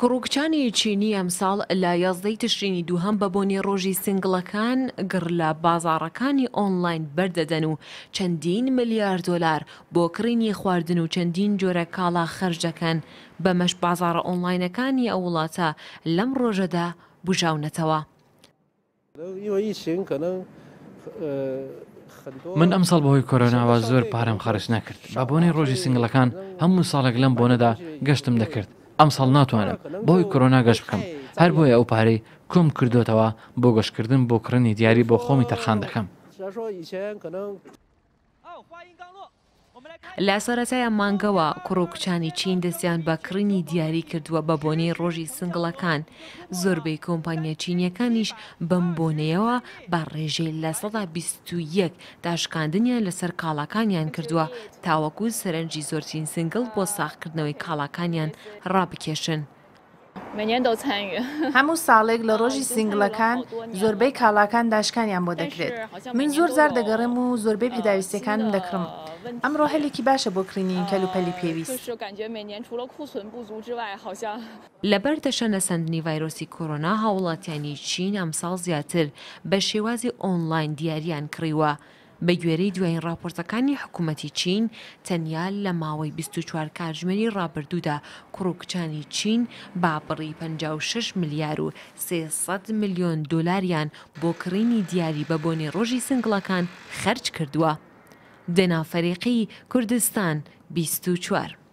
کڕووکچانی چینی ئەمساڵ لە 11 تشرینی دووهەم بە بۆنی ڕۆژی سنگڵەکان گڕ لە بازاڕەکانی ئۆنلاین بەردەدەن و چەندین ملیار دۆلار بۆ کڕینی خواردن و چەندین جۆرە کاڵا خەرج دەکەن بەمەش بازاڕە ئۆنلاینەکانی ئەو وڵاتە لەم ڕۆژەدا بژاونەتەوە. من ئەمساڵ بەهۆی کۆرۆناوە زۆر پارەم خەرج نەکرد. بە بۆنەی ڕۆژی سنگڵەکان هەموو ساڵێک لەم بۆنەدا گەشتم دەکرد. ئەمساڵ ناتوانم بەهۆی کۆرۆنا گەشت بکەم. هەر بۆیە ئەو پارەی کۆم کردوتەوە بۆ گەشتکردن بۆ کڕنی دیاری بۆ خۆمی تەرخان دەکەم. لە سەرەتای ئەم مانگەوە کوڕووکچانی چین دەستیان بە کڕینی دیاری کردووە بە بۆنەی ڕۆژی سنگڵەکان. زۆربەی کۆمپانیا چینیەکانیش بەم بۆنەیەوە بە ڕێژەی لە 121 داشکاندنیان لەسەر کاڵاکانیان کردووە تاوەکو سەرنجی زۆرترین سنگڵ بۆ ساختکردنەوەی کاڵاکانیان ڕابکێشن. هەموو ساڵێک لە ڕۆژی سنگڵەکان زۆربەی کاڵاکان داشکانیان بۆ دەکرێت. من زۆر جار دەگەڕێم و زۆربەی پێداویستەکانم دەکڕم. ئەمڕۆ هەلێکی باشە بۆ کڕینی کەلوپەلی پێویست. لەبەر دەشەنە سندنی ڤایرۆسی کۆرۆنا هاوڵاتیانی چین ئەمساڵ زیاتر بە شێوازی ئۆنلاین دیاریان کڕیوە. بە گوێرەی دوایین راپۆرتەکانی حکوومەتی چین تەنیا لە ماوەی 24 کاتژمێری ڕابردوودا کوڕووکچانی چین با بڕی 56 ملیار و 300 ملیۆن دۆلاریان بۆ کڕینی دیاری بە بۆنی ڕۆژی سنگڵەکان خەرج کردووە. دەنافەرێقی کوردستان 24.